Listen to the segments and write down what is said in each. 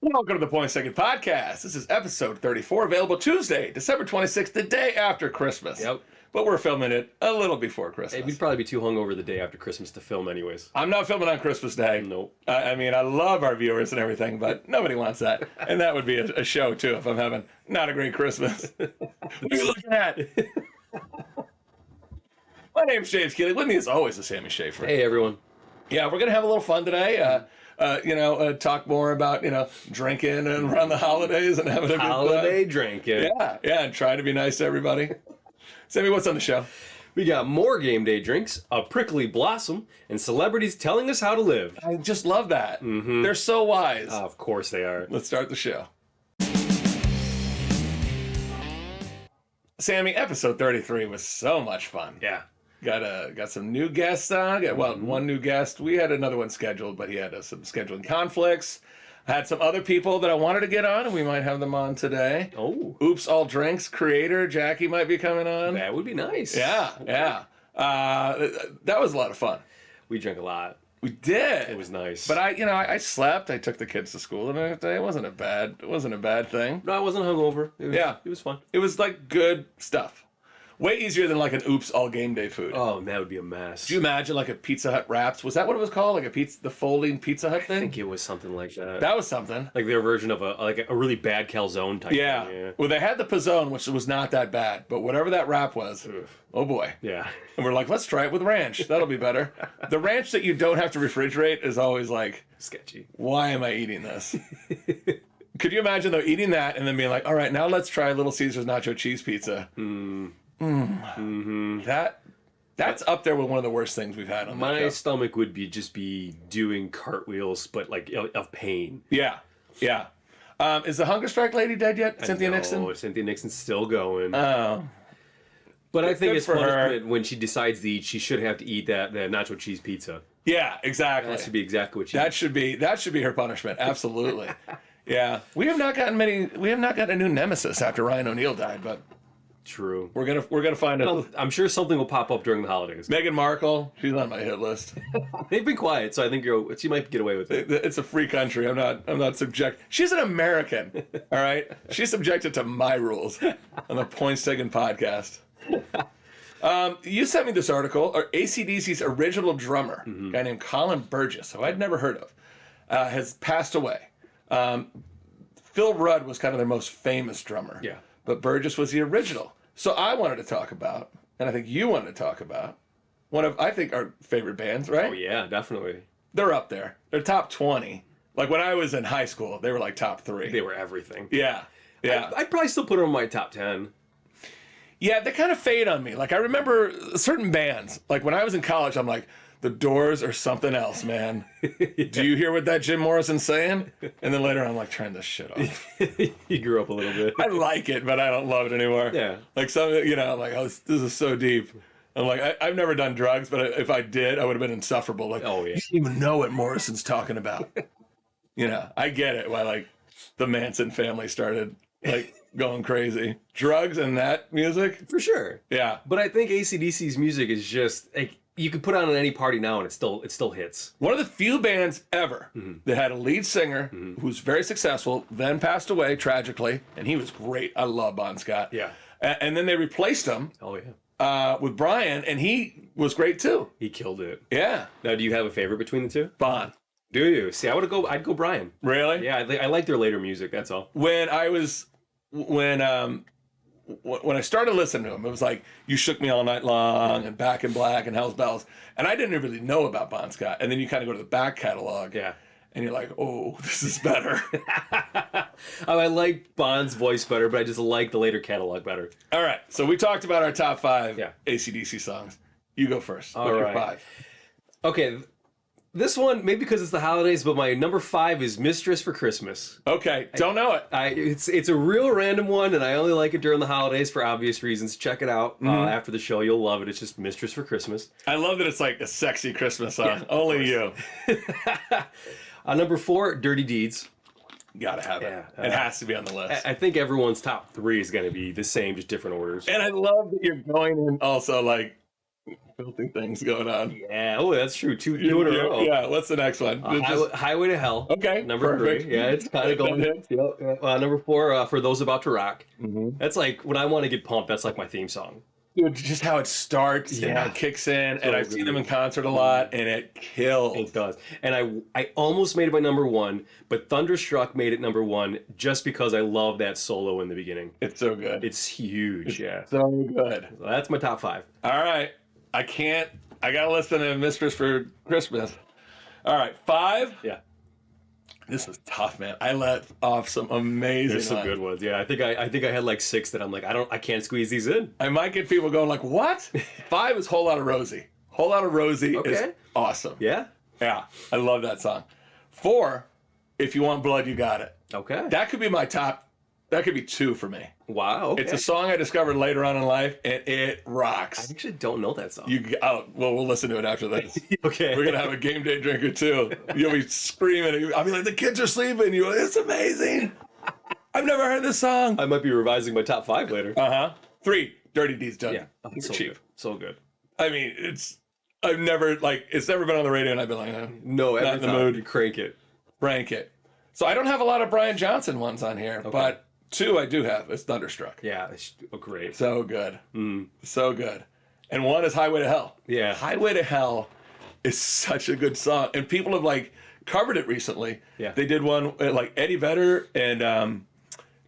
Welcome to the Point Second Podcast. This is episode 34, available Tuesday, December 26th, the day after Christmas. Yep. But we're filming it a little before Christmas. Hey, we'd probably be too hungover the day after Christmas to film anyways. I'm not filming on Christmas Day. Nope. I mean, I love our viewers and everything, but nobody wants that. And that would be a show, too, if I'm having not a great Christmas. What are you looking at? My name's James Keeley. With me, as always, is Sammy Schaefer. Hey, everyone. Yeah, we're going to have a little fun today. Talk more about, drinking and around the holidays and having a good time. Holiday drinking. Yeah, and try to be nice to everybody. Sammy, what's on the show? We got more game day drinks, a prickly blossom, and celebrities telling us how to live. I just love that. They're so wise. Of course they are. Let's start the show. Sammy, episode 33 was so much fun. Yeah. Got some new guests on. One new guest. We had another one scheduled, but he had some scheduling conflicts. Had some other people that I wanted to get on, and we might have them on today. Oh. Oops All Drinks creator Jackie might be coming on. That would be nice. Yeah. That was a lot of fun. We drank a lot. We did. It was nice. But I slept. I took the kids to school the next day. It wasn't a bad thing. No, I wasn't hungover. It was fun. It was like good stuff. Way easier than like an Oops All Game Day food. Oh, that would be a mess. Do you imagine like a Pizza Hut wraps? Was that what it was called? Like the folding Pizza Hut I thing? think it was something like that. That was something. Like their version of a really bad calzone type Yeah. thing. Well, they had the Pizzone, which was not that bad, but whatever that wrap was, oh boy. Yeah. And we're like, let's try it with ranch. That'll be better. The ranch that you don't have to refrigerate is always like, Sketchy. why am I eating this? Could you imagine though eating that and then being like, all right, now let's try Little Caesar's nacho cheese pizza. That's up there with one of the worst things we've had on the My show. stomach would be doing cartwheels, but like of pain. Yeah. Is the hunger strike lady dead yet? Cynthia Nixon? No, Cynthia Nixon's still going. Oh. But I think good it's for her. punishment when she decides to eat. She should have to eat that nacho cheese pizza. Yeah, exactly. That should be exactly what she. That should be her punishment. Absolutely. Yeah. We have not gotten a new nemesis after Ryan O'Neal died, but True. we're gonna find Well, it. I'm sure something will pop up during the holidays. Meghan Markle, she's on my hit list. They've been quiet, so I think she might get away with it. It's a free country. I'm not subject. She's an American. All right. She's subjected to my rules on the Points Taken podcast. You sent me this article. AC/DC's original drummer, a guy named Colin Burgess, who I'd never heard of, has passed away. Phil Rudd was kind of their most famous drummer. Yeah. But Burgess was the original. So I wanted to talk about, and I think you wanted to talk about, one of, I think, our favorite bands, right? Oh yeah, definitely. They're up there. They're top 20. Like when I was in high school, they were like top 3. They were everything. Yeah. I'd probably still put them in my top 10. Yeah, they kind of fade on me. Like I remember certain bands. Like when I was in college, I'm like, the Doors are something else, man. Do you hear what that Jim Morrison's saying? And then later I'm like, turn this shit off. You grew up a little bit. I like it, but I don't love it anymore. Yeah. Like some, I'm like, oh, this is so deep. I'm like, I've never done drugs, but if I did, I would have been insufferable. Like, Oh, yeah. you don't even know what Morrison's talking about. I get it. Why like the Manson family started like going crazy. Drugs and that music. For sure. Yeah. But I think AC/DC's music is just like you could put on any party now and it still hits. One of the few bands ever that had a lead singer who's very successful, then passed away tragically, and he was great. I love Bon Scott. Yeah. And then they replaced him Oh yeah. with Brian, and he was great too. He killed it. Yeah. Now, do you have a favorite between the two? Bon. Do you? See, I'd go Brian. Really? Yeah, I like their later music. That's all. When I started listening to him, it was like You Shook Me All Night Long and Back in Black and Hell's Bells. And I didn't really know about Bon Scott. And then you kind of go to the back catalog. Yeah. And you're like, oh, this is better. I like Bond's voice better, but I just like the later catalog better. All right. So we talked about our top 5 Yeah. AC/DC songs. You go first. All What's your right. 5? Okay, this one maybe because it's the holidays, but my number 5 is "Mistress for Christmas." Okay. Don't know it. It's a real random one, and I only like it during the holidays for obvious reasons. Check it out after the show; you'll love it. It's just "Mistress for Christmas." I love that it's like a sexy Christmas song. Yeah, Only you. Number 4, "Dirty Deeds." Gotta have it. Yeah, It has to be on the list. I think everyone's top 3 is going to be the same, just different orders. And I love that you're going in also like Filthy things going on. Yeah. Oh, that's true. Two in a row. Yeah, what's the next one? Highway to Hell. Okay, Number perfect. 3. Yeah, it's kind of That going. hits. Yep. Number 4, For Those About to Rock. Mhm. That's like when I want to get pumped. That's like my theme song. Dude, just how it starts and how Yeah. it kicks in, and I've seen them in good. concert a lot, and it kills. It does. And I almost made it my number 1, but Thunderstruck made it number 1 just because I love that solo in the beginning. It's so good. It's huge. Yeah. So good. So that's my top 5. All right. I gotta listen to Mistress for Christmas. All right, 5. Yeah. This is tough, man. I let off some amazing There's some ones. good ones. Yeah. I think I had like 6 that I'm like, I can't squeeze these in. I might get people going like, what? 5 is Whole Lotta Rosie. Whole Lotta Rosie is Okay. awesome. Yeah. Yeah, I love that song. 4, If You Want Blood, You Got It. Okay. That could be my top. That could be 2 for me. Wow. Okay. It's a song I discovered later on in life, and it I rocks. actually don't know that song. We'll listen to it after this. Okay. We're gonna have a game day drink or two. You'll be screaming. I'll be like, the kids are sleeping. You're like, it's amazing. I've never heard this song. I might be revising my top 5 later. 3, Dirty Deeds Done. Yeah. Oh, It's so cheap. good. So good. I mean, it's never been on the radio, and I've been like, No, Not every in the time mood. you crank it. rank it. So I don't have a lot of Brian Johnson ones on here, but 2 I do have. It's Thunderstruck. Yeah, it's great. So good. So good. And 1 is Highway to Hell. Yeah. Highway to Hell is such a good song. And people have covered it recently. Yeah. They did one like Eddie Vedder and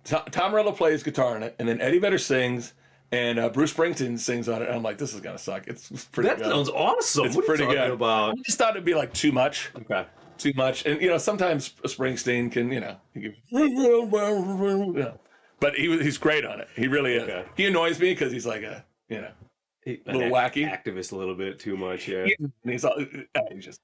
Tom Morello plays guitar in it. And then Eddie Vedder sings and Bruce Springsteen sings on it. And I'm like, this is going to suck. It's pretty That good. sounds awesome. It's What are you pretty talking good. about? I just thought it'd be too much. Okay. Too much. And, sometimes Springsteen can, he can, but he's great on it. He really is. Okay. He annoys me because he's like a little wacky. Activist a little bit too much, yeah. And he's just,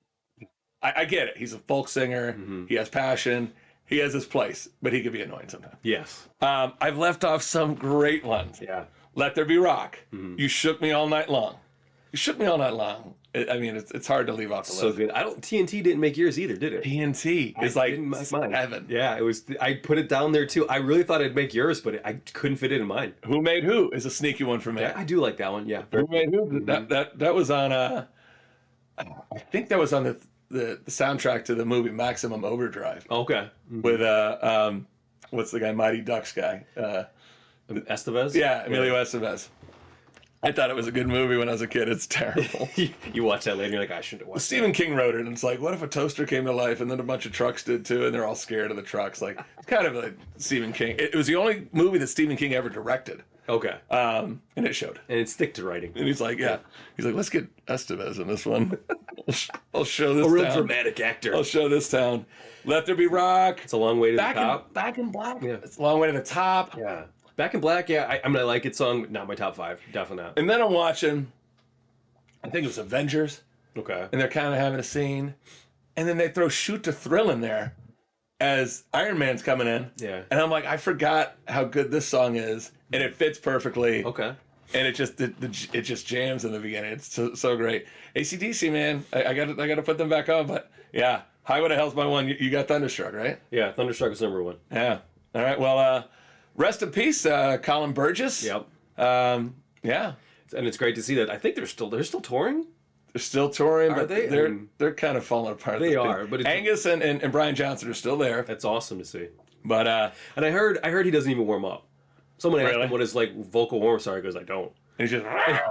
I get it. He's a folk singer. He has passion. He has his place, but he can be annoying sometimes. Yes. I've left off some great ones. Yeah. Let There Be Rock. You Shook Me All Night Long. You Shook Me All Night Long. It's hard to leave off the So list. good. TNT didn't make yours either, did it? TNT is didn't make mine. heaven. Yeah, it was. I put it down there too. I really thought I'd make yours, but I couldn't fit it in mine. Who Made Who is a sneaky one for me. I do like that one. Yeah. Who Made Who? That was on. I think that was on the soundtrack to the movie Maximum Overdrive Okay. with what's the guy, Mighty Ducks guy? Estevez. Yeah, Emilio Estevez. I thought it was a good movie when I was a kid. It's terrible. You watch that later, and you're like, I shouldn't have watched. Stephen King wrote it, and it's like, what if a toaster came to life, and then a bunch of trucks did too, and they're all scared of the trucks? Like, it's kind of like Stephen King. It was the only movie that Stephen King ever directed, That. Okay. and it showed. And it's stick to writing. And he's like, let's get Estevez in this one. I'll show this A real town. dramatic actor. I'll show this town. Let There Be Rock. It's a long way to the top. Back in Black. Yeah. It's a long way to the top. Yeah. Back in Black. Yeah. I mean, I like it song, but not my top 5. Definitely not. And then I'm watching, I think it was Avengers, Okay. and they're kind of having a scene, and then they throw Shoot to Thrill in there as Iron Man's coming in. Yeah. And I'm like, I forgot how good this song is, and it fits perfectly. Okay. And it just jams in the beginning. It's so great. AC/DC, man, I got to put them back on. But yeah, Highway to Hell's my one. You got Thunderstruck, right? Yeah. Thunderstruck is number 1. Yeah. All right. Well, rest in peace, Colin Burgess. Yep. Yeah. And it's great to see that. I think they're still touring. They're still touring, but they? they're kind of falling apart. They are, but it's- Angus and Brian Johnson are still there. That's awesome to see. But And I heard he doesn't even warm up. Someone asked Really? him what his vocal warm up. He goes, I don't. he's just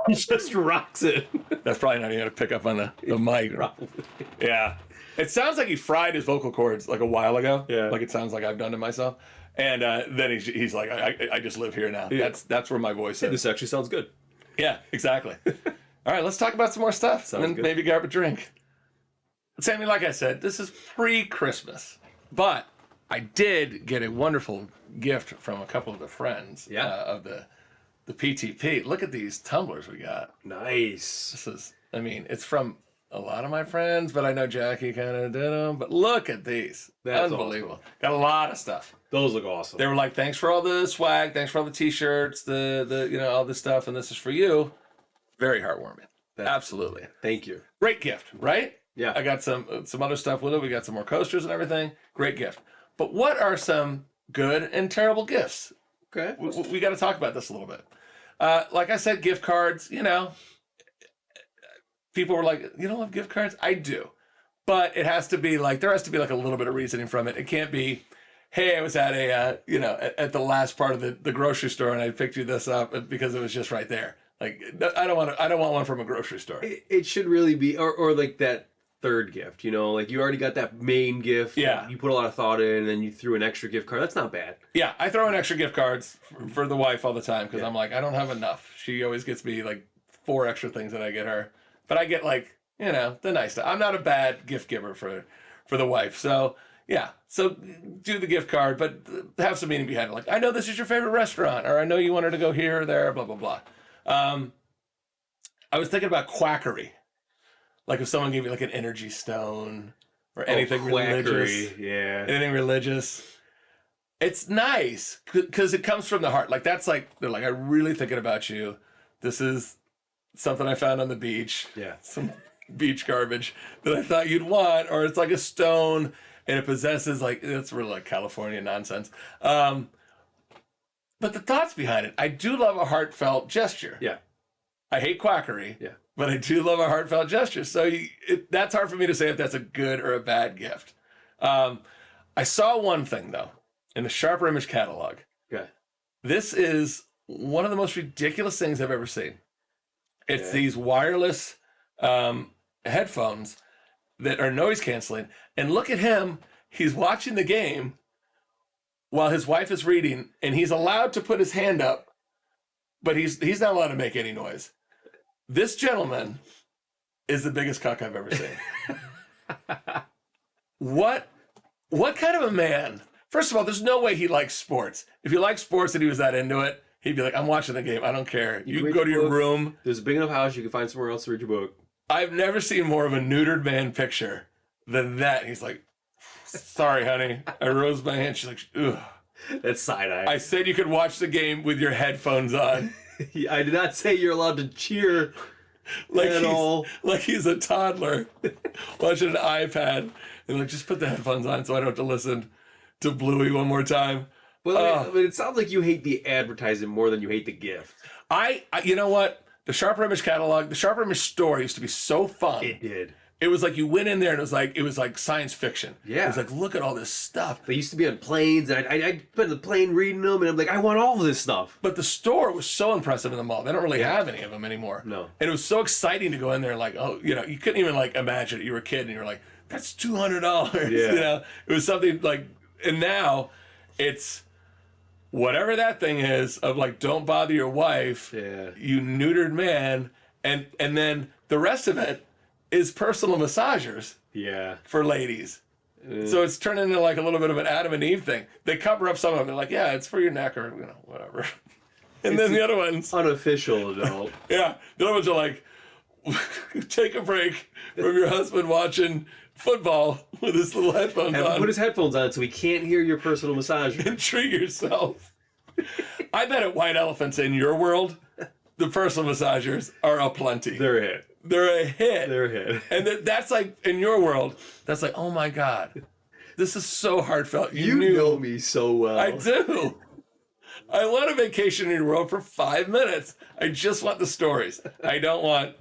He just rocks it. that's probably not even gonna pick up on the mic. Yeah. It sounds like he fried his vocal cords like a while ago. Yeah. Like it sounds like I've done to myself. And then he's like, I just live here now. Yeah. That's where my voice is. This actually sounds good. Yeah, exactly. All right, let's talk about some more stuff. Sounds and then good. maybe grab a drink. Sammy, like I said, this is pre-Christmas. But I did get a wonderful gift from a couple of the friends of the PTP. Look at these tumblers we got. Nice. This is, it's from a lot of my friends, but I know Jackie kind of did them. But look at these. That's Unbelievable. Got a lot of stuff. Those look awesome. They were like, thanks for all the swag, thanks for all the t-shirts, the all this stuff, and this is for you. Very heartwarming. Absolutely. Thank you. Great gift, right? Yeah. I got some other stuff with it. We got some more coasters and everything. Great gift. But what are some good and terrible gifts? Okay. We got to talk about this a little bit. Like I said, gift cards, people were like, you don't love gift cards? I do. But it has to be like, there has to be like a little bit of reasoning from it. It can't be, hey, I was at a, at the last part of the grocery store and I picked you this up because it was just right there. Like, I don't want one from a grocery store. It should really be, or like that third gift, like you already got that main gift. Yeah. You put a lot of thought in and then you threw an extra gift card. That's not bad. Yeah, I throw in extra gift cards for the wife all the time because I'm like, I don't have enough. She always gets me like 4 extra things that I get her. But I get like, the nice stuff. I'm not a bad gift giver for the wife. So, yeah. So do the gift card, but have some meaning behind it. Like, I know this is your favorite restaurant, or I know you wanted to go here or there, blah, blah, blah. I was thinking about quackery. Like if someone gave you like an energy stone or anything religious. Yeah. Anything religious. It's nice because it comes from the heart. Like that's like, they're like, I'm really thinking about you. This is something I found on the beach. Yeah. Some beach garbage that I thought you'd want, or it's like a stone and it possesses like, it's really like California nonsense. But the thoughts behind it, I do love a heartfelt gesture. Yeah. I hate quackery. Yeah. But I do love a heartfelt gesture. So that's hard for me to say if that's a good or a bad gift. I saw one thing, though, in the Sharper Image catalog. Okay. This is one of the most ridiculous things I've ever seen. It's these wireless headphones that are noise canceling. And look at him. He's watching the game while his wife is reading, and he's allowed to put his hand up, but he's not allowed to make any noise. This gentleman is the biggest cuck I've ever seen. What kind of a man? First of all, there's no way he likes sports. If he liked sports and he was that into it, he'd be like, I'm watching the game. I don't care. You can go to your room. There's a big enough house. You can find somewhere else to read your book. I've never seen more of a neutered man picture than that. He's like, sorry, honey. I rose my hand. She's like, ugh. That's side-eye. I said you could watch the game with your headphones on. I did not say you're allowed to cheer at all. Like he's a toddler watching an iPad. And like, just put the headphones on so I don't have to listen to Bluey one more time. Well, it sounds like you hate the advertising more than you hate the gift. I you know what? The Sharper Image catalog, the Sharper Image store used to be so fun. It did. It was like you went in there and it was like science fiction. Yeah. It was like, look at all this stuff. They used to be on planes, and I'd been on the plane reading them, and I'm like, I want all of this stuff. But the store was so impressive in the mall. They don't really have any of them anymore. No. And it was so exciting to go in there and like, oh, you couldn't even like imagine it. You were a kid and you were like, that's $200. Yeah. It was something like, and now it's whatever that thing is of like, don't bother your wife. Yeah. You neutered man. And then the rest of it is personal massagers. Yeah. For ladies. So it's turned into like a little bit of an Adam and Eve thing. They cover up some of them. They're like, yeah, it's for your neck or, whatever. And then the other ones. Unofficial adult. Yeah. The other ones are like, take a break from your husband watching football with his little headphones Have him on. put his headphones on so he can't hear your personal massager. And treat yourself. I bet at White Elephants in your world, the personal massagers are aplenty. They're a hit. They're a hit. They're a hit. And that's like, in your world, that's like, oh my God, this is so heartfelt. You know me so well. I do. I want a vacation in your world for 5 minutes. I just want the stories. I don't want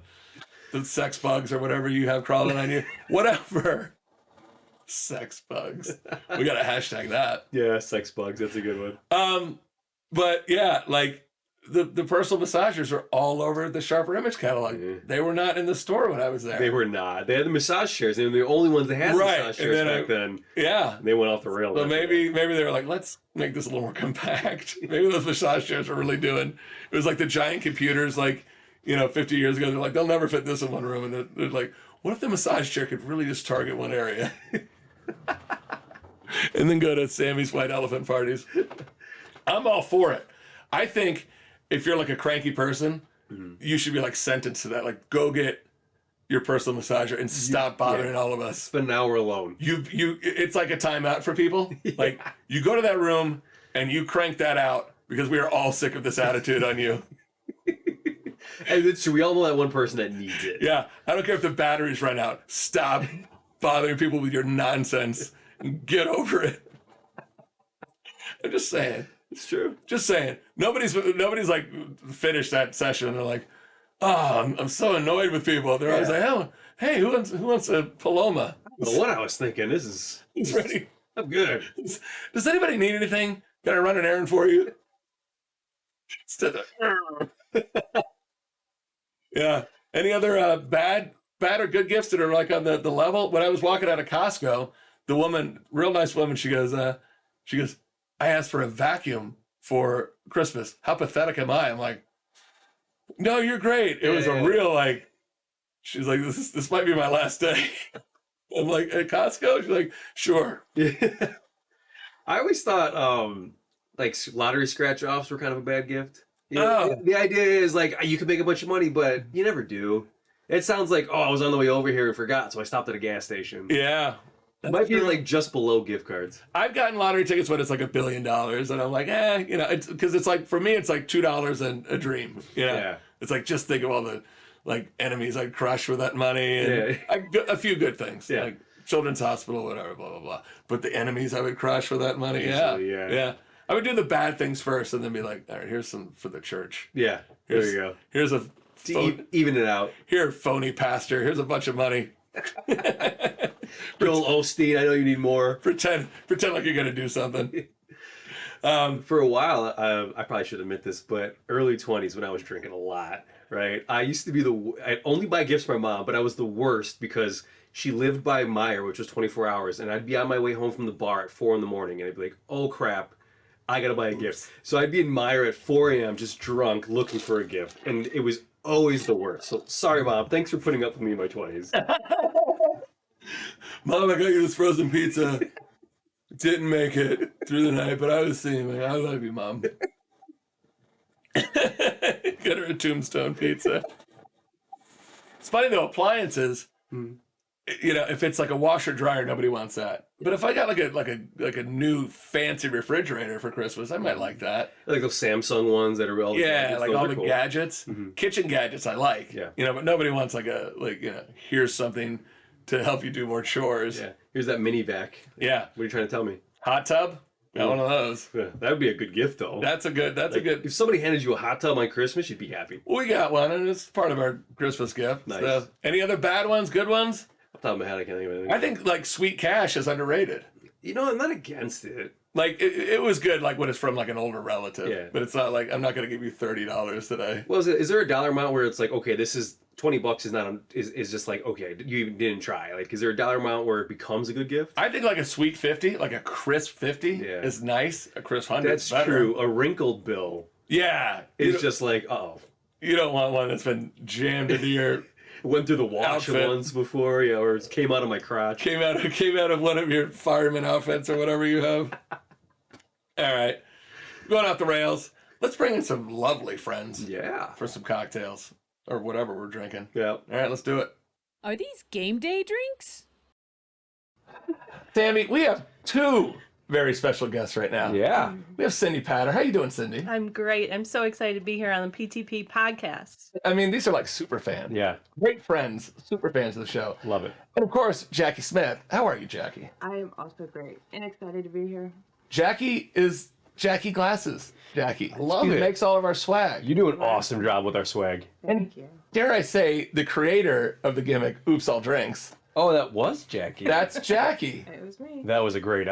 the sex bugs or whatever you have crawling on you. Whatever. Sex bugs. We got to hashtag that. Yeah, sex bugs. That's a good one. But yeah, like the personal massagers are all over the Sharper Image catalog. Mm-hmm. They were not in the store when I was there. They were not. They had the massage chairs. They were the only ones that had massage chairs back then. Yeah. They went off the rails. But maybe they were like, let's make this a little more compact. Maybe those massage chairs were really doing. It was like the giant computers, like 50 years ago. They're like, they'll never fit this in one room, and they're like, what if the massage chair could really just target one area, and then go to Sammy's White Elephant parties? I'm all for it. I think if you're like a cranky person, you should be like sentenced to that. Like, go get your personal massager and stop bothering all of us. Spend an hour alone. It's like a timeout for people. Like, you go to that room and you crank that out because we are all sick of this attitude on you. And it's true. We all know that one person that needs it. Yeah, I don't care if the batteries run out. Stop bothering people with your nonsense and get over it. I'm just saying. It's true. Just saying. Nobody's like finished that session. They're like, Oh, I'm so annoyed with people. They're always like, oh, hey, who wants a Paloma? Well, what I was thinking, He's ready. I'm good. Does anybody need anything? Can I run an errand for you? Instead of, yeah. Any other bad or good gifts that are like on the level? When I was walking out of Costco, the woman, real nice woman, she goes, I asked for a vacuum for Christmas. How pathetic am I? I'm like, no, you're great. It was a real like. She's like, this might be my last day. I'm like, at Costco? She's like, sure. I always thought like lottery scratch offs were kind of a bad gift. Oh. The idea is like you could make a bunch of money, but you never do. It sounds like, oh, I was on the way over here and forgot, so I stopped at a gas station. Yeah. It might be like just below gift cards. I've gotten lottery tickets when it's like $1 billion, and I'm like, because it's like, for me, it's like $2 and a dream. Yeah. It's like, just think of all the like enemies I'd crush with that money, and a few good things, like Children's Hospital, whatever, blah blah blah. But the enemies I would crush with that money, yeah. I would do the bad things first, and then be like, all right, here's some for the church. Yeah, there you go. Here's a even it out. Here, phony pastor. Here's a bunch of money. Joel Osteen, I know you need more. Pretend like you're gonna do something. For a while, I probably should admit this, but early 20s when I was drinking a lot, right? I used to be I'd only buy gifts for my mom, but I was the worst because she lived by Meijer, which was 24 hours, and I'd be on my way home from the bar at 4 in the morning, and I'd be like, oh crap, I gotta buy a gift. So I'd be in Meijer at 4 a.m. just drunk looking for a gift, and it was always the worst. So sorry, Mom. Thanks for putting up with me in my 20s. Mom, I got you this frozen pizza. Didn't make it through the night, but I was seeing, I love you, Mom. Get her a Tombstone pizza. It's funny though, appliances. If it's like a washer dryer, nobody wants that. But if I got like a new fancy refrigerator for Christmas, I might like that. Like those Samsung ones that are all like all the cool. gadgets, kitchen gadgets. I like. Yeah. But nobody wants here's something to help you do more chores. Yeah. Here's that mini vac. Yeah. What are you trying to tell me? Hot tub. Got one of those. Yeah, that would be a good gift, though. That's a good. If somebody handed you a hot tub on Christmas, you'd be happy. We got one, and it's part of our Christmas gift. Nice. So, any other bad ones? Good ones? Off the top of my head, I can't think of anything. I think like sweet cash is underrated. I'm not against it. Like it was good, like when it's from like an older relative. Yeah. But it's not like I'm not going to give you $30 today. Well, is there a dollar amount where it's like, okay, this is $20 is not is just like, okay, you didn't try. Like, is there a dollar amount where it becomes a good gift? I think like a sweet 50, like a crisp 50 is nice. A crisp 100 That's is better. true. A wrinkled bill is just like, oh. You don't want one that's been jammed into your went through the wash outfit. Once before, or it came out of my crotch. Came out of one of your fireman outfits or whatever you have. All right. Going off the rails. Let's bring in some lovely friends. Yeah. For some cocktails. Or whatever we're drinking. Yeah. All right, let's do it. Are these game day drinks? Sammy, we have two very special guests right now. Yeah. We have Cindy Patter. How you doing, Cindy? I'm great. I'm so excited to be here on the PTP podcast. I mean, these are like super fans. Yeah. Great friends, super fans of the show. Love it. And of course, Jackie Smith. How are you, Jackie? I am also great and excited to be here. Jackie is Jackie Glasses. Jackie. Love She it. makes all of our swag. You do an awesome job with our swag. Thank you. Dare I say, the creator of the gimmick, Oops All Drinks. Oh, that was Jackie. That's Jackie. It was me. That was a great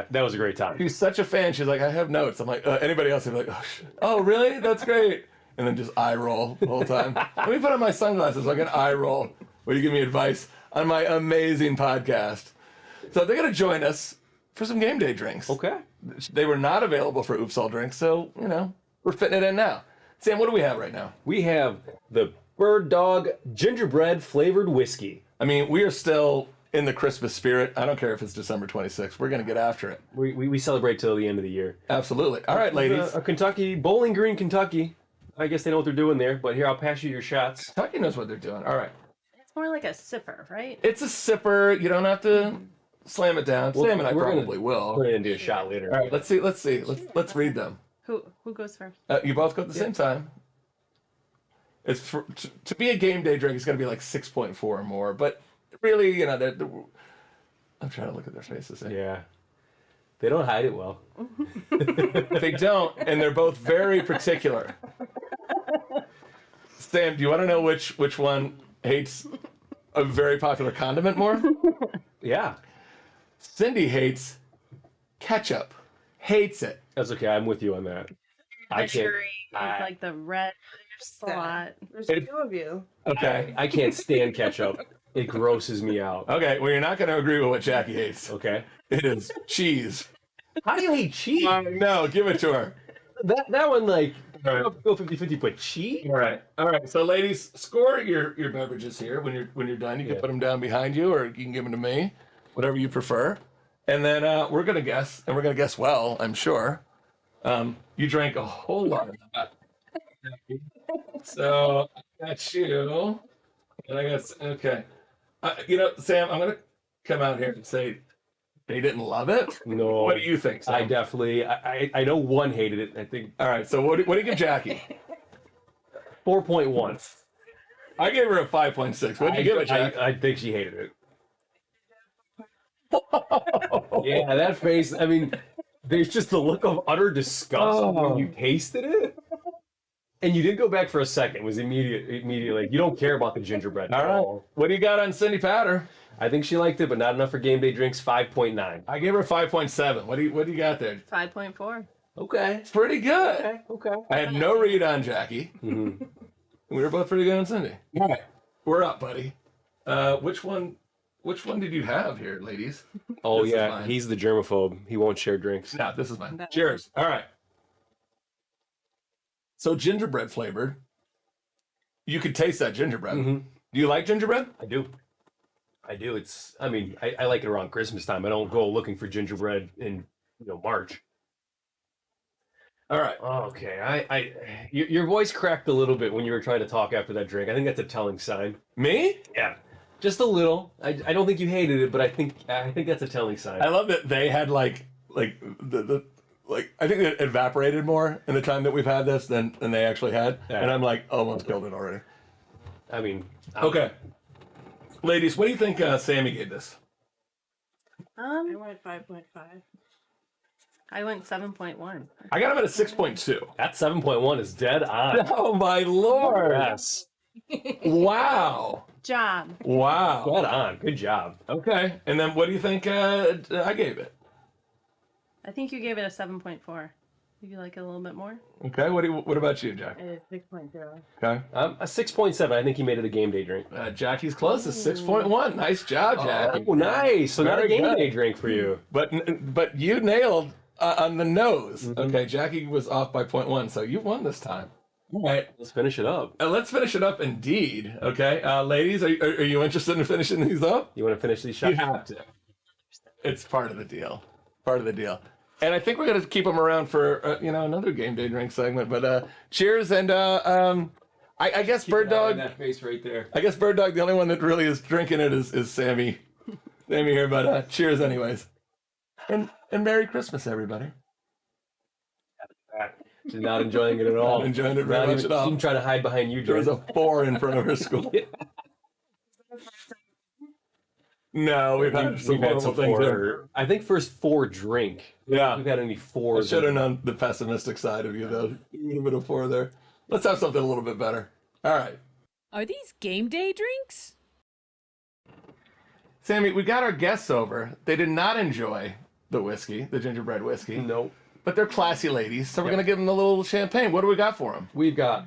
time. She's such a fan. She's like, I have notes. I'm like, anybody else would be like, oh, shit. Oh, really? That's great. And then just eye roll the whole time. Let me put on my sunglasses so I can eye roll. Will you give me advice on my amazing podcast? So they're going to join us for some game day drinks. Okay. They were not available for Oops All Drinks, so, we're fitting it in now. Sam, what do we have right now? We have the Bird Dog gingerbread flavored whiskey. I mean, we are still in the Christmas spirit. I don't care if it's December 26th. We're going to get after it. We celebrate till the end of the year. Absolutely. All right, ladies. A Kentucky, Bowling Green, Kentucky. I guess they know what they're doing there, but here, I'll pass you your shots. Kentucky knows what they're doing. All right. It's more like a sipper, right? It's a sipper. You don't have to slam it down. Sam and I we're gonna probably will. Put it into a shot later. All right, let's see. Let's read them. Who goes first? You both go at the same time. It's to be a game day drink. It's going to be like 6.4 or more. But really, I'm trying to look at their faces. Yeah. They don't hide it well. They don't, and they're both very particular. Sam, do you want to know which one hates a very popular condiment more? Yeah, Cindy hates ketchup. Hates it. that's okay. I'm with you on that. I can't. Cherry, I- like the red a lot. There's It- 2 of you. Okay. I can't stand ketchup. It grosses me out. Okay, well, you're not going to agree with what Jackie hates. Okay. It is cheese. How do you hate cheese? No, give it to her. That one, like, All right. go 50-50, but cheese? All right. So, ladies, score your beverages here. When you're done, you can Yeah. put them down behind you, or you can give them to me, whatever you prefer. And then we're gonna guess, and we're gonna guess well, I'm sure. You drank a whole lot of that. So I got you, and I got okay. Sam, I'm gonna come out here and say they didn't love it. No. What do you think, Sam? I definitely, I know one hated it. I think All right. So what do you give Jackie? 4.1. I gave her a 5.6. What do you give it, Jack? I think she hated it. Yeah, that face. I mean, there's just the look of utter disgust when you tasted it. And you didn't go back for a second. It was immediately like, you don't care about the gingerbread at All right. What do you got on Cindy Powder? I think she liked it, but not enough for game day drinks. 5.9. I gave her a 5.7. What do you got there? 5.4. Okay. It's pretty good. Okay. I had no read on Jackie. Mhm. We were both pretty good on Cindy. All right, we're up, buddy. Which one did you have here, ladies? Oh This is yeah, mine. he's the germaphobe. He won't share drinks. No, this is mine. That- Cheers. All right. So gingerbread flavored. You could taste that gingerbread. Mhm. Do you like gingerbread? I do. I mean, I like it around Christmas time. I don't go looking for gingerbread in March. All right. Okay, your voice cracked a little bit when you were trying to talk after that drink. I think that's a telling sign. Me? Yeah, just a little. I don't think you hated it, but I think that's a telling sign. I love that they had like the I think it evaporated more in the time that we've had this than they actually had. Yeah. And I'm like, almost killed it already. I mean, Okay. Ladies, what do you think Sammy gave this? I went 5.5. I went 7.1. I got him at a 6.2. that 7.1 is dead on. Oh my lord. Yes, Wow. Job. Wow. dead on. Good job. Okay. And then what do you think I gave it? I think you gave it a 7.4. You like it a little bit more? Okay. What about you, Jack? It is 6.0. Okay. A 6.7. I think he made it a game day drink. Jackie's close. It's 6.1. Nice job, Jackie. Oh, nice. So not a Very game good. day drink for you. But you nailed on the nose. Mm-hmm. Okay. Jackie was off by 0.1, so you won this time. All right. Let's finish it up. Let's finish it up indeed. Okay. Ladies, are you interested in finishing these up? You want to finish these shots? You have to. It's part of the deal. Part of the deal. And I think we're gonna keep them around for another game day drink segment. But cheers, and I guess Bird Dog. That face right there. I guess Bird Dog. The only one that really is drinking it is Sammy. Sammy here, but cheers anyways. And Merry Christmas, everybody. She's not enjoying it at all. Not enjoying it very Not much even, at all. Even trying to hide behind you, There's Jordan. a 4 in front of her school. No, we've had some We've had horrible some things here. four. I think first 4 drink. Yeah. We've had any I 4s. should have known the pessimistic side of you, though. A little bit of 4 there. Let's have something a little bit better. All right. Are these game day drinks? Sammy, we got our guests over. They did not enjoy the whiskey, the gingerbread whiskey. Nope. But they're classy ladies, so we're going to give them a little champagne. What do we got for them? We've got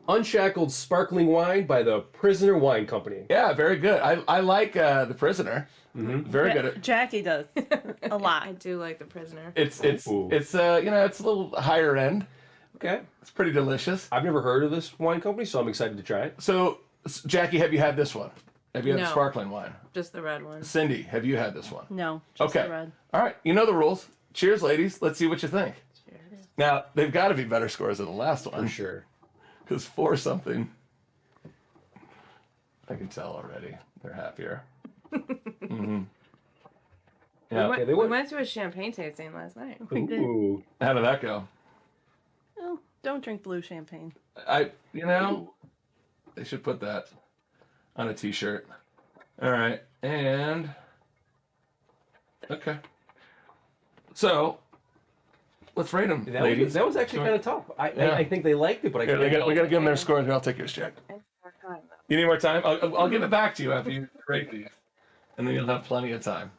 Unshackled Sparkling Wine by the Prisoner Wine Company. Yeah, very good. I like The Prisoner. Very good. At, Jackie does a I lot. do like The Prisoner. it's Ooh. it's a little higher end. Okay. It's pretty delicious. I've never heard of this wine company, so I'm excited to try it. So, Jackie, have you had this one? Have you had the No. sparkling wine? Just the red one. Cindy, have you had this one? No, just Okay. the red. All right. You know the rules. Cheers, ladies. Let's see what you think. Cheers. Now, they've got to be better scores than the last For one. sure. Because 4 something. I can tell already. They're happier. Mm-hmm. Yeah. they We went- went to a champagne tasting last night. We did. Ooh. How did that go? Oh, don't drink blue champagne. They should put that on a t-shirt. All right. And okay. So, let's rate them, That ladies. that was actually kind of tough. I think they liked it, but I Here, can't. we got to give them their scores, and I'll take yours, Jack. You need more time? I'll give it back to you after you rate these, and then you'll have plenty of time.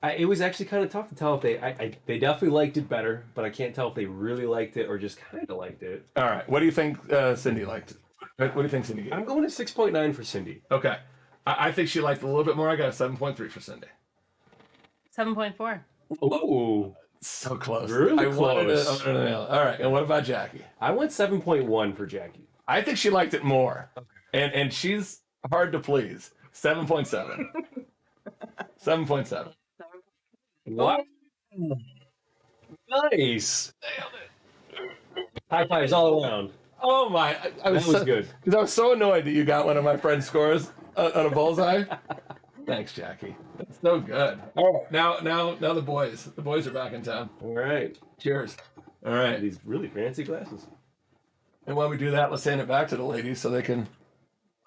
It was actually kind of tough to tell if they definitely liked it better, but I can't tell if they really liked it or just kind of liked it. All right. What do you think Cindy liked? What do you think Cindy gave? I'm going to 6.9 for Cindy. Okay. I think she liked it a little bit more. I got a 7.3 for Cindy. 7.4. Oh, So close. Really I wanted close. to nail it. All right. And what about Jackie? I went 7.1 for Jackie. I think she liked it more. And she's hard to please. 7.7. 7.7. What? Nice. High fives all around. Oh my! I That was good. Because I was so annoyed that you got one of my friend's scores on a bullseye. Thanks, Jackie. That's so good. All right, now the boys. The boys are back in town. All right. Cheers. All right. These really fancy glasses. And while we do that, let's hand it back to the ladies so they can.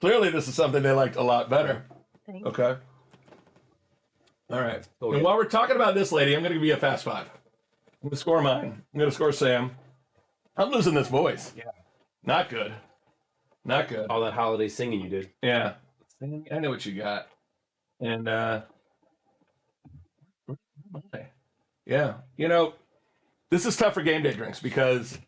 Clearly, this is something they liked a lot better. Thanks. Okay. All right. Okay. And while we're talking about this lady, I'm going to give you a fast five. I'm going to score mine. I'm going to score Sam. I'm losing this voice. Yeah. Not good. Not good. All that holiday singing you did. Yeah. I know what you got. And yeah. You know, this is tough for game day drinks because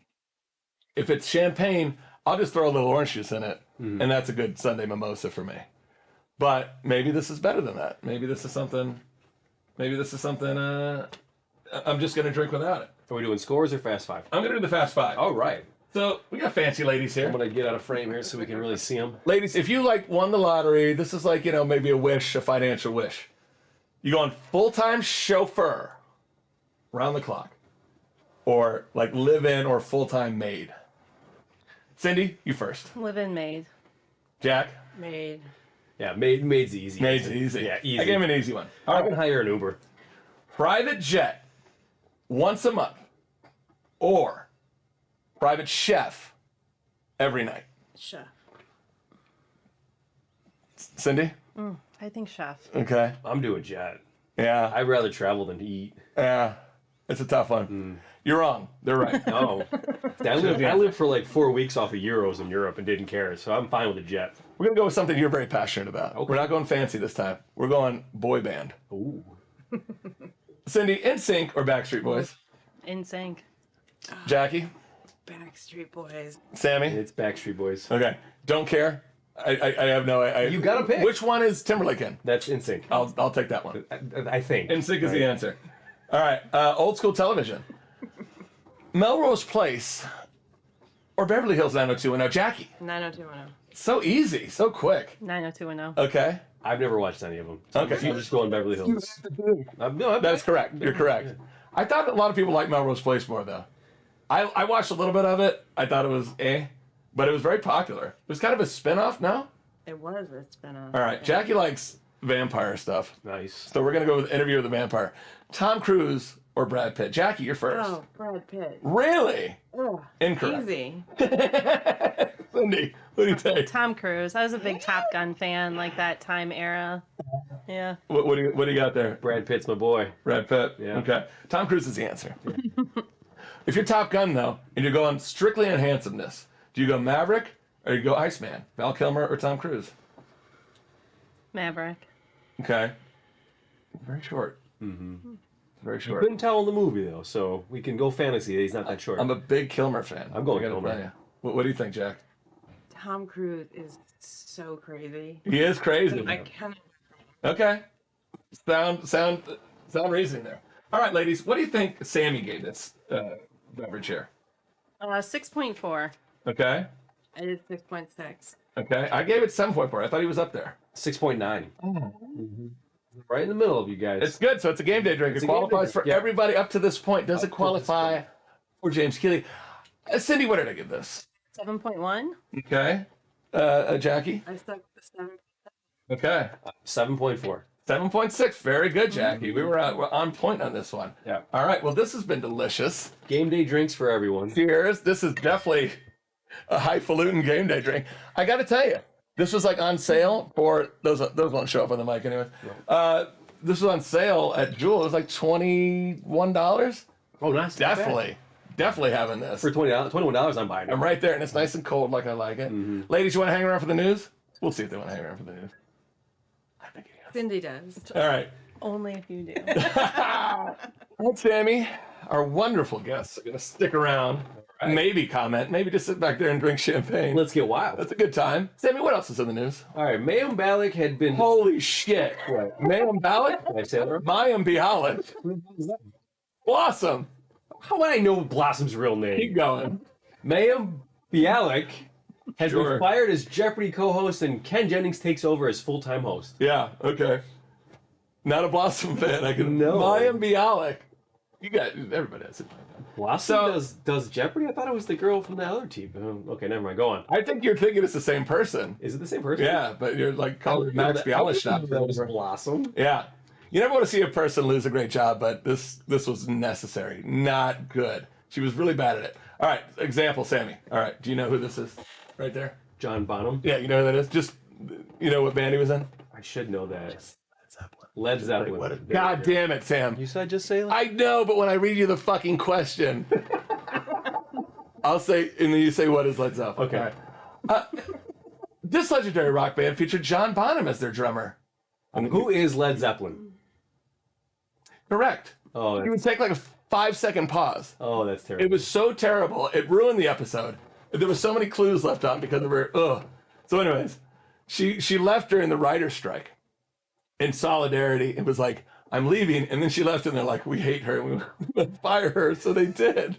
if it's champagne, I'll just throw a little orange juice in it, and that's a good Sunday mimosa for me. But maybe this is better than that. Maybe this is something I'm just gonna drink without it. Are we doing scores or fast five? I'm gonna do the fast five. All right. So we got fancy ladies here. I'm going to get out of frame here so we can really see them. Ladies, if you like won the lottery, this is like, maybe a wish, a financial wish. You go on full-time chauffeur round the clock, or like live-in or full-time maid. Cindy, you first. Live-in maid. Jack, Made. Yeah, maid's easy. maid's easy. Yeah, easy. I gave him an easy one. I can hire an Uber. Private jet once a month, or private chef every night. Chef. Cindy? I think chef. Okay. I'm doing jet. Yeah. I'd rather travel than eat. Yeah. It's a tough one. You're wrong. They're right. No. I lived for like 4 weeks off of euros in Europe and didn't care, so I'm fine with a jet. We're going to go with something you're very passionate about. Okay. We're not going fancy this time. We're going boy band. Ooh. Cindy, NSYNC or Backstreet Boys? In sync. Jackie? Backstreet Boys. Sammy? It's Backstreet Boys. Okay. Don't care. I have no. You gotta pick. Which one is Timberlake in? That's NSYNC. I'll take that one. I think. NSYNC is the answer. All right. Old school television. Melrose Place or Beverly Hills 90210. Jackie. 90210. So easy. So quick. 90210. Okay. I've never watched any of them. Okay. I'm just going Beverly Hills. That's correct. You're correct. I thought a lot of people like Melrose Place more though. I watched a little bit of it. I thought it was but it was very popular. It was kind of a spin-off, no? It was a spin-off. All right. Jackie likes vampire stuff. Nice. So we're going to go with Interview with the Vampire. Tom Cruise or Brad Pitt? Jackie, you're first. Oh, Brad Pitt. Really? Ugh. Incorrect. Easy. Cindy, what do you think? Tom Cruise. I was a big Top Gun fan, like that time era. Yeah. What do you got there? Brad Pitt's my boy. Brad Pitt? Yeah. Okay. Tom Cruise is the answer. If you're Top Gun, though, and you're going strictly on handsomeness, do you go Maverick or do you go Iceman? Val Kilmer or Tom Cruise? Maverick. Okay. Very short. Mm-hmm. Very short. Couldn't tell in the movie though, so we can go fantasy. He's not that short. I'm a big Kilmer fan. I'm going I gotta Kilmer. tell you. What do you think, Jack? Tom Cruise is so crazy. He is crazy. I cannot. Okay. Sound reasoning there. All right, ladies. What do you think Sammy gave this beverage here? 6.4. Okay. I did 6.6. Okay. I gave it 7.4. I thought he was up there. 6.9. Mm-hmm. Right in the middle of you guys. It's good. So it's a game day drink. It's It a game day qualifies drink, for yeah. everybody up to this point. Does Up it to this qualify point. for James Keeley? Cindy, what did I give this? 7.1. Okay. Jackie? I stuck with 7. Okay. 7.4. 7.6. Very good, Jackie. We're on point on this one. Yeah. All right. Well, this has been delicious. Game day drinks for everyone. Cheers. This is definitely a highfalutin game day drink. I got to tell you, this was like on sale for those won't show up on the mic anyway. This was on sale at Jewel. It was like $21. Oh, nice. Not bad. Definitely having this. For $21, I'm buying it. I'm right there, and it's nice and cold like I like it. Ladies, you want to hang around for the news? We'll see if they want to hang around for the news. I think yes. Cindy does. All right. Only if you do. Well, Sammy, our wonderful guests are going to stick around, maybe comment, maybe just sit back there and drink champagne. Let's get wild. That's a good time. Sammy, what else is in the news? All right, Mayim Bialik had been. Holy shit. What? Mayim Bialik? Did I say that wrong? Mayim Bialik. Blossom. How would I know Blossom's real name? Keep going. Mayim Bialik has Sure. been fired as Jeopardy co-host, and Ken Jennings takes over as full-time host. Yeah, okay. Not a Blossom fan. I can. No. Mayim Bialik. You got everybody has it. Blossom So- does Jeopardy? I thought it was the girl from the other team. Okay, never mind. Go on. I think you're thinking it's the same person. Is it the same person? Yeah, but you're like calling Max That was Bialystock. Blossom. Yeah. You never want to see a person lose a great job, but this was necessary. Not good. She was really bad at it. All right, example, Sammy. All right, do you know who this is? Right there? John Bonham. Yeah, you know who that is? Just, you know what band he was in? I should know that. Led Zeppelin. God damn it, Sam. You said just say. I know, but when I read you the fucking question, I'll say, and then you say, what is Led Zeppelin? Okay. All right. This legendary rock band featured John Bonham as their drummer. Who is Led Zeppelin? Correct. Oh, You would that's, take like a 5-second pause. that's terrible. It was so terrible. It ruined the episode. There were so many clues left on because of her. Ugh. So, anyways, she left during the writer's strike in solidarity. It was like, I'm leaving. And then she left and they're like, we hate her. We must fire her. So they did.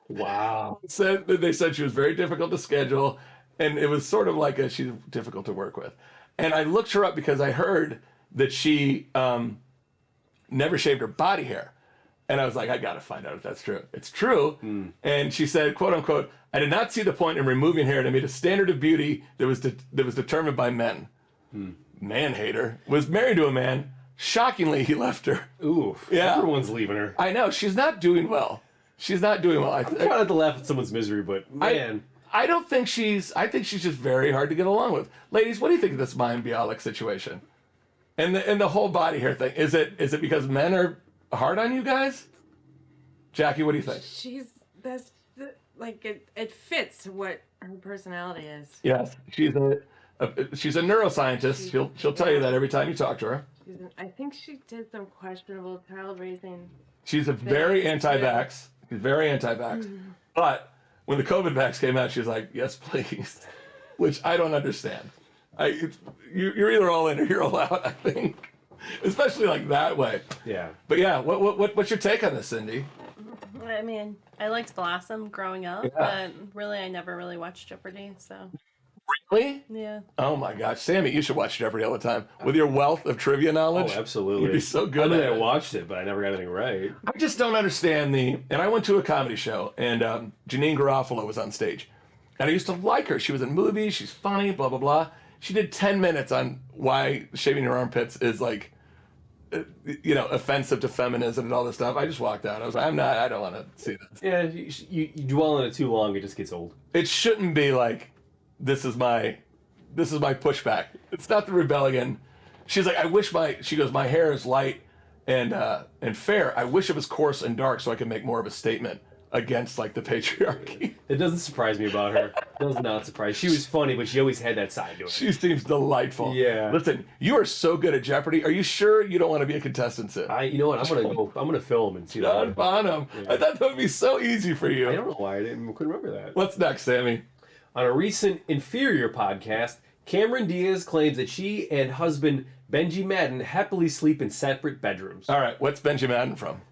Wow. They said she was very difficult to schedule. And it was sort of like she's difficult to work with. And I looked her up because I heard that she never shaved her body hair. And I was like, I got to find out if that's true. It's true. And she said, quote unquote, I did not see the point in removing hair to meet a standard of beauty that was determined by men. Man hater. Was married to a man. Shockingly, he left her. Ooh. Yeah. Everyone's leaving her. I know. She's not doing well. She's not doing well. Try not to laugh at someone's misery, but man. I don't think I think she's just very hard to get along with. Ladies, what do you think of this Mayim Bialik situation? And the whole body hair thing. Is it because men are hard on you guys? Jackie, what do you think? It fits what her personality is. Yes, she's a neuroscientist. She'll tell you that every time you talk to her. I think she did some questionable child raising. She's a very anti-vax. She's very anti-vax. But when the COVID vax came out, she's like, yes, please. Which I don't understand. You're either all in or you're all out, I think. Especially like that way. Yeah. But yeah, what's your take on this, Cindy? I mean, I liked Blossom growing up, but really, I never really watched Jeopardy, so Really? yeah. Oh my gosh, Sammy, you should watch Jeopardy all the time. With your wealth of trivia knowledge, Oh, absolutely. you'd be so good I mean, at I it. watched it, but I never got anything right. I just don't understand and I went to a comedy show, and Janine Garofalo was on stage. And I used to like her. She was in movies, she's funny, blah, blah, blah. She did 10 minutes on why shaving your armpits is like, offensive to feminism and all this stuff. I just walked out. I was like, I don't want to see this. Yeah, you dwell on it too long, it just gets old. It shouldn't be like, this is my pushback. It's not the rebellion. She's like, she goes, my hair is light and fair. I wish it was coarse and dark so I could make more of a statement against like the patriarchy. It doesn't surprise me about her. It does not surprise. She was funny, but she always had that side to her. She seems delightful. Yeah. Listen, you are so good at Jeopardy. Are you sure you don't want to be a contestant soon? You know what? I'm gonna film and see John that. Bonham. Yeah. I thought that would be so easy for you. I don't know why couldn't remember that. What's next, Sammy? On a recent Inferior podcast, Cameron Diaz claims that she and husband Benji Madden happily sleep in separate bedrooms. All right, what's Benji Madden from?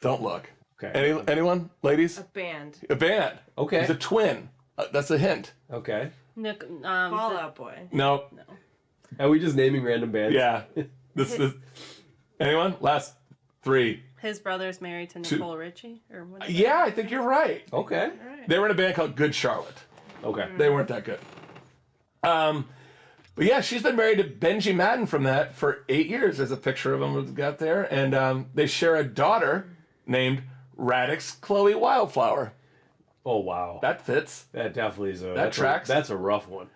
Don't look. Okay. Anyone, ladies? A band. A band. Okay. He's a twin. That's a hint. Okay. Nick, Fall Out Boy. No. Are we just naming random bands? Yeah. This. Anyone? Last three. his brother's married to Nicole Richie, or what? Yeah, I think you're right. Okay. All right. They were in a band called Good Charlotte. Okay. They weren't that good. But yeah, she's been married to Benji Madden from that for 8 years. There's a picture of them we've got there. And they share a daughter named Radix Chloe Wildflower. Oh wow. That fits. That definitely is tracks. That's a rough one.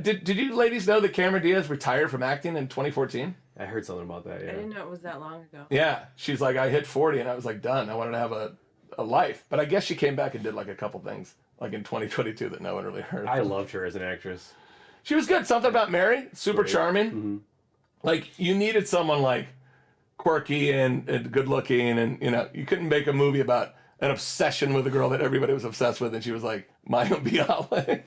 Did you ladies know that Cameron Diaz retired from acting in 2014? I heard something about that. I Yeah. didn't know it was that long ago. Yeah. She's like, I hit 40 and I was like, done. I wanted to have a a life. But I guess she came back and did like a couple things, like in 2022 that no one really heard. I loved her as an actress. She was good. Something About Mary, super charming. Mm-hmm. Like you needed someone like quirky and good looking, and you couldn't make a movie about an obsession with a girl that everybody was obsessed with, and she was like Maya Bialik.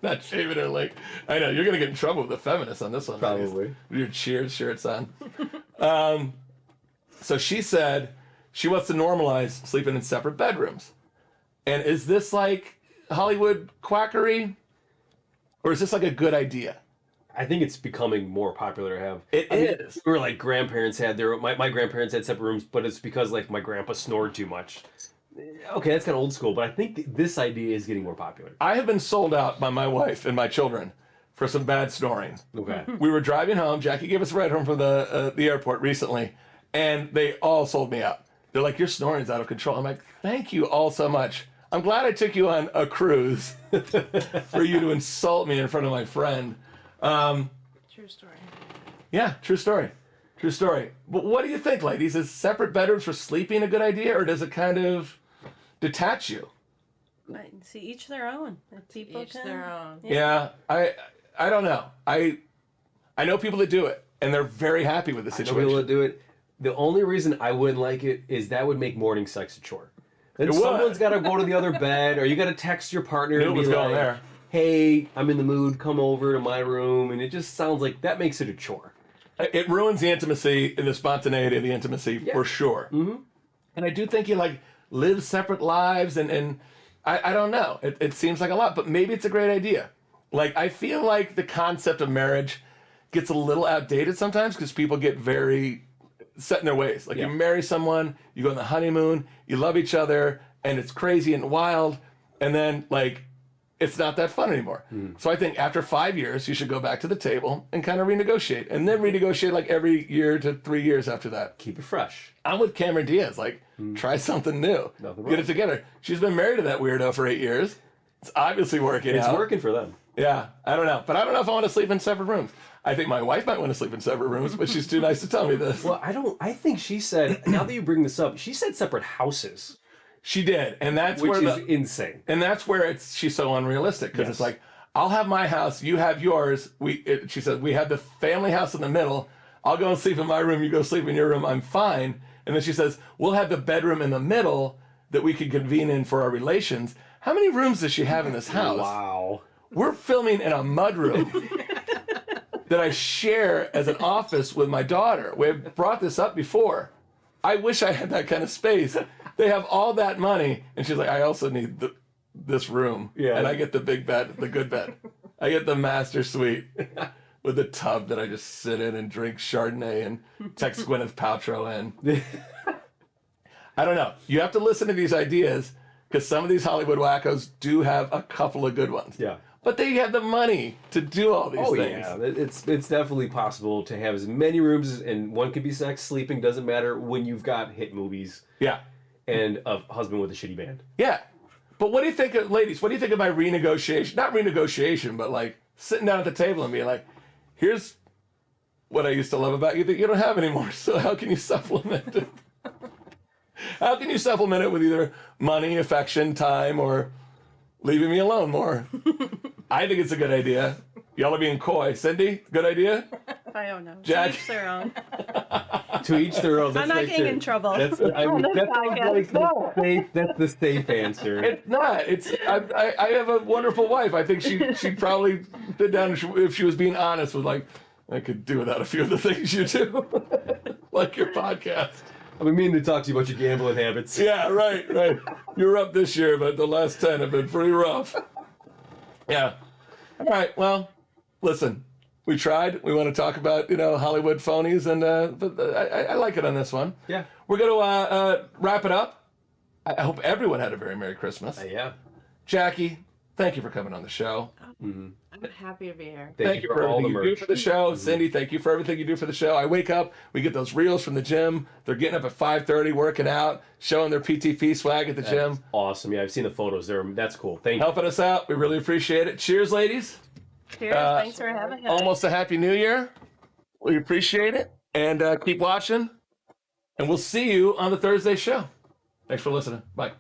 Not shaving her leg. I know you're gonna get in trouble with the feminists on this one. Probably. With your Cheers shirts on. So she said she wants to normalize sleeping in separate bedrooms. And is this like Hollywood quackery, or is this like a good idea? I think it's becoming more popular to have. It is. Or like grandparents had my grandparents had separate rooms, but it's because like my grandpa snored too much. Okay, that's kind of old school, but I think this idea is getting more popular. I have been sold out by my wife and my children for some bad snoring. Okay. We were driving home. Jackie gave us a ride home from the airport recently, and they all sold me out. They're like, your snoring's out of control. I'm like, thank you all so much. I'm glad I took you on a cruise for you to insult me in front of my friend. True story. Yeah, true story. True story. But what do you think, ladies? Is separate bedrooms for sleeping a good idea, or does it kind of detach you? But see, each their own. If people Each can. their own. Yeah, I don't know. I know people that do it, and they're very happy with the I know situation. people that do it. The only reason I wouldn't like it is that would make morning sex a chore. Then It would. someone's got to go to the other bed, or you got to text your partner Knew and it be was going like, there. "Hey, I'm in the mood. Come over to my room." And it just sounds like that makes it a chore. It ruins the intimacy and the spontaneity of the intimacy for sure. Mm-hmm. And I do think you like live separate lives, and I don't know. It seems like a lot, but maybe it's a great idea. Like I feel like the concept of marriage gets a little outdated sometimes because people get very set in their ways. Like you marry someone, you go on the honeymoon, you love each other, and it's crazy and wild, and then like it's not that fun anymore. So I think after 5 years, you should go back to the table and kind of renegotiate, and then renegotiate like every year to 3 years after that. Keep it fresh. I'm with Cameron Diaz. Like, try something new. Nothing Get wrong. it together. She's been married to that weirdo for 8 years. It's obviously working It's out. working for them. Yeah, I don't know. But I don't know if I want to sleep in separate rooms. I think my wife might want to sleep in separate rooms, but she's too nice to tell me this. Well, I think she said, now that you bring this up, she said separate houses, She did. And that's which where is insane. and that's where she's so unrealistic because it's Yes. like, I'll have my house, you have yours. She said, we have the family house in the middle. I'll go and sleep in my room, you go sleep in your room, I'm fine. And then she says, we'll have the bedroom in the middle that we could convene in for our relations. How many rooms does she have in this house? Wow. We're filming in a mudroom that I share as an office with my daughter. We've brought this up before. I wish I had that kind of space. They have all that money, and she's like, I also need this room. Yeah. And I get the big bed, the good bed. I get the master suite with the tub that I just sit in and drink Chardonnay and text Gwyneth Paltrow in. I don't know. You have to listen to these ideas because some of these Hollywood wackos do have a couple of good ones. Yeah. But they have the money to do all these Oh things. yeah, it's definitely possible to have as many rooms, and one could be sex, sleeping, doesn't matter when you've got hit movies Yeah. and a husband with a shitty band. Yeah. But what do you think of, ladies, what do you think of my renegotiation? Not renegotiation, but like sitting down at the table and being like, here's what I used to love about you that you don't have anymore. So how can you supplement it? How can you supplement it with either money, affection, time, or leaving me alone more? I think it's a good idea. Y'all are being coy. Cindy, good idea? I don't know. Jack. To each their own. To each their own. That's I'm not right getting there. in trouble. That's the safe. That's the safe answer. It's not. It's I have a wonderful wife. I think she'd probably sit down if she was being honest with like, I could do without a few of the things you do, like your podcast. I've been meaning to talk to you about your gambling habits. Yeah, right. You're up this year, but the last 10 have been pretty rough. Yeah. All right. Well, listen, we tried. We want to talk about Hollywood phonies, and but I like it on this one. Yeah. We're gonna wrap it up. I hope everyone had a very Merry Christmas. Yeah. Jackie, thank you for coming on the show. I'm happy to be here. Thank you for all the everything you do merch. for the show. Cindy, thank you for everything you do for the show. I wake up, we get those reels from the gym. They're getting up at 5:30, working out, showing their PTP swag at the gym, Awesome. Yeah, I've seen the photos there. That's cool. Thank you. helping us out. We really appreciate it. Cheers, ladies. Cheers. Thanks for having us. Almost a Happy New Year. We appreciate it. And keep watching. And we'll see you on the Thursday show. Thanks for listening. Bye.